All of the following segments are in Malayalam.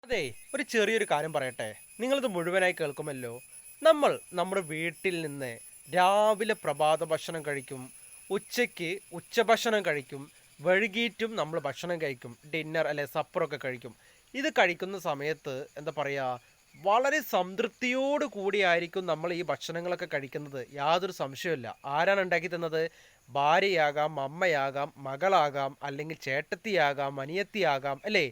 അതെ, ഒരു ചെറിയൊരു കാര്യം പറയട്ടെ. നിങ്ങളിത് മുഴുവനായി കേൾക്കുമല്ലോ. നമ്മൾ നമ്മുടെ വീട്ടിൽ നിന്ന് രാവിലെ പ്രഭാത ഭക്ഷണം കഴിക്കും, ഉച്ചയ്ക്ക് ഉച്ചഭക്ഷണം കഴിക്കും, വൈകീട്ടും നമ്മൾ ഭക്ഷണം കഴിക്കും. ഡിന്നർ അല്ലെ സപ്പറൊക്കെ കഴിക്കും. ഇത് കഴിക്കുന്ന സമയത്ത് എന്താ പറയുക, വളരെ സംതൃപ്തിയോട് കൂടിയായിരിക്കും നമ്മൾ ഈ ഭക്ഷണങ്ങളൊക്കെ കഴിക്കുന്നത്. യാതൊരു സംശയവുമില്ല. ആരാണ് ഉണ്ടാക്കി തന്നത്? ഭാര്യയാകാം, അമ്മയാകാം, മകളാകാം, അല്ലെങ്കിൽ ചേട്ടത്തിയാകാം, അനിയത്തിയാകാം, അല്ലേ?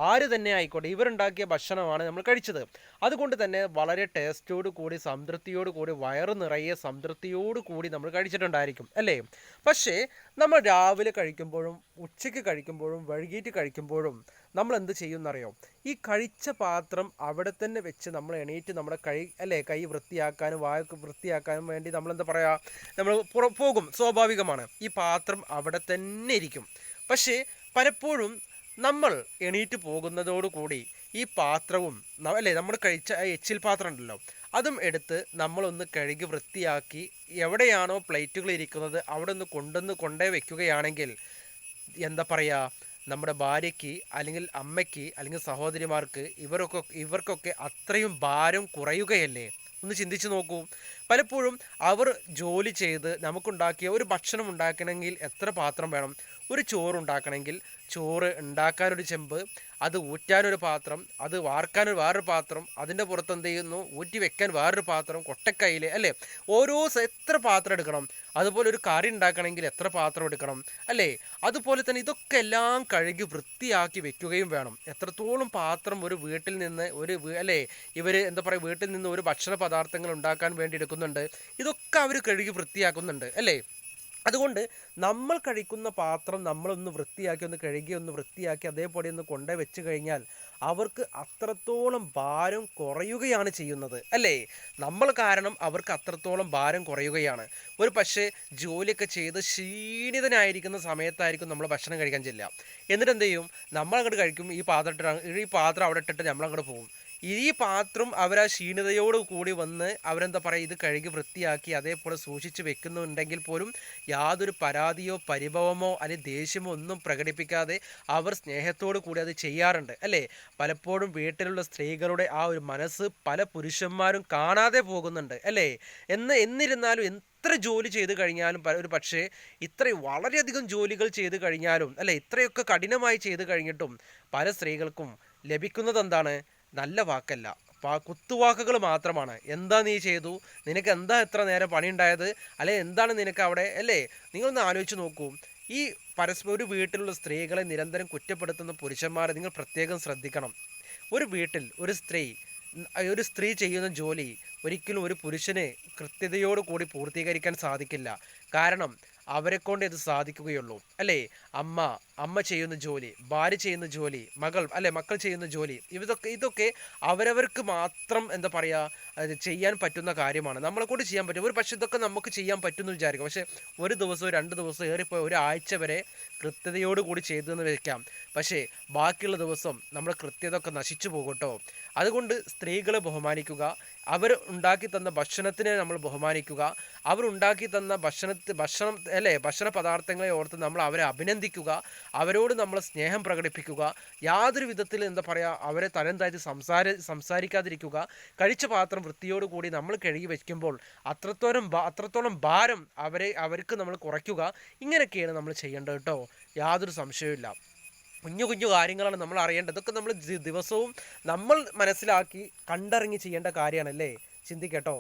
ആര് തന്നെ ആയിക്കോട്ടെ, ഇവരുണ്ടാക്കിയ ഭക്ഷണമാണ് നമ്മൾ കഴിച്ചത്. അതുകൊണ്ട് തന്നെ വളരെ ടേസ്റ്റോട് കൂടി സംതൃപ്തിയോട് കൂടി വയറ് നിറയെ സംതൃപ്തിയോട് കൂടി നമ്മൾ കഴിച്ചിട്ടുണ്ടായിരിക്കും, അല്ലേ? പക്ഷേ നമ്മൾ രാവിലെ കഴിക്കുമ്പോഴും ഉച്ചയ്ക്ക് കഴിക്കുമ്പോഴും വൈകിട്ട് കഴിക്കുമ്പോഴും നമ്മൾ എന്ത് ചെയ്യുമെന്നറിയോ? ഈ കഴിച്ച പാത്രം അവിടെ തന്നെ വെച്ച് നമ്മൾ എണീറ്റ് നമ്മുടെ കൈ വൃത്തിയാക്കാനും വായൊക്കെ വൃത്തിയാക്കാനും വേണ്ടി നമ്മൾ എന്താ പറയുക, നമ്മൾ പോകും. സ്വാഭാവികമാണ്. ഈ പാത്രം അവിടെ തന്നെ ഇരിക്കും. പക്ഷേ പലപ്പോഴും നമ്മൾ എണീറ്റ് പോകുന്നതോടുകൂടി ഈ പാത്രവും അല്ലേ, നമ്മൾ കഴിച്ച ആ എച്ചിൽ പാത്രം ഉണ്ടല്ലോ, അതും എടുത്ത് നമ്മളൊന്ന് കഴുകി വൃത്തിയാക്കി എവിടെയാണോ പ്ലേറ്റുകൾ ഇരിക്കുന്നത് അവിടെ ഒന്ന് കൊണ്ടേ വെക്കുകയാണെങ്കിൽ എന്താ പറയുക, നമ്മുടെ ഭാര്യയ്ക്ക് അല്ലെങ്കിൽ അമ്മയ്ക്ക് അല്ലെങ്കിൽ സഹോദരിമാർക്ക് ഇവർക്കൊക്കെ അത്രയും ഭാരം കുറയുകയല്ലേ? ഒന്ന് ചിന്തിച്ചു നോക്കൂ. പലപ്പോഴും അവർ ജോലി ചെയ്ത് നമുക്കുണ്ടാക്കിയ ഒരു ഭക്ഷണം ഉണ്ടാക്കണമെങ്കിൽ എത്ര പാത്രം വേണം? ഒരു ചോറ് ഉണ്ടാക്കണമെങ്കിൽ ചോറ് ഉണ്ടാക്കാനൊരു ചെമ്പ്, അത് ഊറ്റാനൊരു പാത്രം, അത് വാർക്കാനൊരു വേറൊരു പാത്രം, അതിൻ്റെ പുറത്ത് എന്ത് ചെയ്യുന്നു, ഊറ്റി വെക്കാൻ വേറൊരു പാത്രം, കൊട്ടക്കൈയിൽ അല്ലേ? എത്ര പാത്രം എടുക്കണം? അതുപോലെ ഒരു കറി ഉണ്ടാക്കണമെങ്കിൽ എത്ര പാത്രം എടുക്കണം, അല്ലേ? അതുപോലെ തന്നെ ഇതൊക്കെ എല്ലാം കഴുകി വൃത്തിയാക്കി വെക്കുകയും വേണം. എത്രത്തോളം പാത്രം ഒരു വീട്ടിൽ നിന്ന് അല്ലേ, ഇവർ എന്താ പറയുക, വീട്ടിൽ നിന്ന് ഒരു ഭക്ഷണ പദാർത്ഥങ്ങൾ ഉണ്ടാക്കാൻ വേണ്ടി എടുക്കുന്നുണ്ട്. ഇതൊക്കെ അവർ കഴുകി വൃത്തിയാക്കുന്നുണ്ട്, അല്ലേ? അതുകൊണ്ട് നമ്മൾ കഴിക്കുന്ന പാത്രം നമ്മളൊന്ന് വൃത്തിയാക്കി, ഒന്ന് കഴുകി, ഒന്ന് വൃത്തിയാക്കി അതേപോലെ ഒന്ന് കൊണ്ടേ വെച്ച് കഴിഞ്ഞാൽ അവർക്ക് അത്രത്തോളം ഭാരം കുറയുകയാണ് ചെയ്യുന്നത്, അല്ലേ? നമ്മൾ കാരണം അവർക്ക് അത്രത്തോളം ഭാരം കുറയുകയാണ്. ഒരു പക്ഷേ ജോലിയൊക്കെ ചെയ്ത് ക്ഷീണിതനായിരിക്കുന്ന സമയത്തായിരിക്കും നമ്മൾ ഭക്ഷണം കഴിക്കാൻ ചെല്ലുക. എന്നിട്ട് എന്ത് ചെയ്യും? നമ്മൾ അങ്ങോട്ട് കഴിക്കും, ഈ പാത്രം അവിടെ ഇട്ടിട്ട് നമ്മളങ്ങോട്ട് പോകും. ഈ പാത്രം അവരാ ക്ഷീണിതയോട് കൂടി വന്ന് അവരെന്താ പറയുക, ഇത് കഴുകി വൃത്തിയാക്കി അതേപോലെ സൂക്ഷിച്ച് വെക്കുന്നുണ്ടെങ്കിൽ പോലും യാതൊരു പരാതിയോ പരിഭവമോ അല്ലെങ്കിൽ ദേഷ്യമോ ഒന്നും പ്രകടിപ്പിക്കാതെ അവർ സ്നേഹത്തോടു കൂടി അത് ചെയ്യാറുണ്ട്, അല്ലേ? പലപ്പോഴും വീട്ടിലുള്ള സ്ത്രീകളുടെ ആ ഒരു മനസ്സ് പല പുരുഷന്മാരും കാണാതെ പോകുന്നുണ്ട്, അല്ലേ? എന്നിരുന്നാലും എത്ര ജോലി ചെയ്ത് കഴിഞ്ഞാലും ഒരു പക്ഷേ വളരെയധികം ജോലികൾ ചെയ്ത് കഴിഞ്ഞാലും, അല്ലേ, ഇത്രയൊക്കെ കഠിനമായി ചെയ്ത് കഴിഞ്ഞിട്ടും പല സ്ത്രീകൾക്കും ലഭിക്കുന്നത് എന്താണ്? നല്ല വാക്കല്ല, കുത്തുവാക്കുകൾ മാത്രമാണ്. എന്താ നീ ചെയ്തു, നിനക്ക് എന്താ എത്ര നേരം പണിയുണ്ടായത്, അല്ലെ എന്താണ് നിനക്ക് അവിടെ, അല്ലേ? നിങ്ങളൊന്ന് ആലോചിച്ച് നോക്കൂ. ഈ പരസ്പരം ഒരു വീട്ടിലുള്ള സ്ത്രീകളെ നിരന്തരം കുറ്റപ്പെടുത്തുന്ന പുരുഷന്മാരെ നിങ്ങൾ പ്രത്യേകം ശ്രദ്ധിക്കണം. ഒരു വീട്ടിൽ ഒരു സ്ത്രീ ചെയ്യുന്ന ജോലി ഒരിക്കലും ഒരു പുരുഷന് കൃത്യതയോട് കൂടി പൂർത്തീകരിക്കാൻ സാധിക്കില്ല. കാരണം അവരെക്കൊണ്ട് ഇത് സാധിക്കുകയുള്ളൂ, അല്ലേ? അമ്മ ചെയ്യുന്ന ജോലി, ഭാര്യ ചെയ്യുന്ന ജോലി, മക്കൾ ചെയ്യുന്ന ജോലി, ഇതൊക്കെ അവരവർക്ക് മാത്രം എന്താ പറയുക, ചെയ്യാൻ പറ്റുന്ന കാര്യമാണ്. നമ്മളെക്കൊണ്ട് ചെയ്യാൻ പറ്റും. ഒരു പക്ഷേ ഇതൊക്കെ നമുക്ക് ചെയ്യാൻ പറ്റുമെന്ന് വിചാരിക്കും. പക്ഷേ ഒരു ദിവസമോ 2 ദിവസമോ ഏറിപ്പോയി ഒരാഴ്ച വരെ കൃത്യതയോട് കൂടി ചെയ്തെന്ന് വെക്കാം. പക്ഷേ ബാക്കിയുള്ള ദിവസം നമ്മുടെ കൃത്യത ഒക്കെ നശിച്ചു പോകട്ടോ. അതുകൊണ്ട് സ്ത്രീകളെ ബഹുമാനിക്കുക, അവർ ഉണ്ടാക്കി തന്ന ഭക്ഷണത്തിനെ നമ്മൾ ബഹുമാനിക്കുക, അവർ ഉണ്ടാക്കി തന്ന ഭക്ഷണം അല്ലേ, ഭക്ഷണ പദാർത്ഥങ്ങളെ ഓർത്ത് നമ്മൾ അവരെ അഭിനന്ദിക്കുക, അവരോട് നമ്മൾ സ്നേഹം പ്രകടിപ്പിക്കുക. യാതൊരു വിധത്തിൽ എന്താ പറയുക, അവരെ തരം താഴ്ത്തി സംസാരിക്കാതിരിക്കുക. കഴിച്ച പാത്രം വൃത്തിയോടുകൂടി നമ്മൾ കഴുകി വയ്ക്കുമ്പോൾ അത്രത്തോളം ഭാരം അവർക്ക് നമ്മൾ കുറയ്ക്കുക. ഇങ്ങനെയൊക്കെയാണ് നമ്മൾ ചെയ്യേണ്ടത് കേട്ടോ. യാതൊരു സംശയവുമില്ല. കുഞ്ഞു കുഞ്ഞു കാര്യങ്ങളാണ് നമ്മൾ അറിയേണ്ടത്. ഇതൊക്കെ നമ്മൾ ദിവസവും നമ്മൾ മനസ്സിലാക്കി കണ്ടറിഞ്ഞ് ചെയ്യേണ്ട കാര്യമാണല്ലേ. ചിന്തിക്കട്ടോ.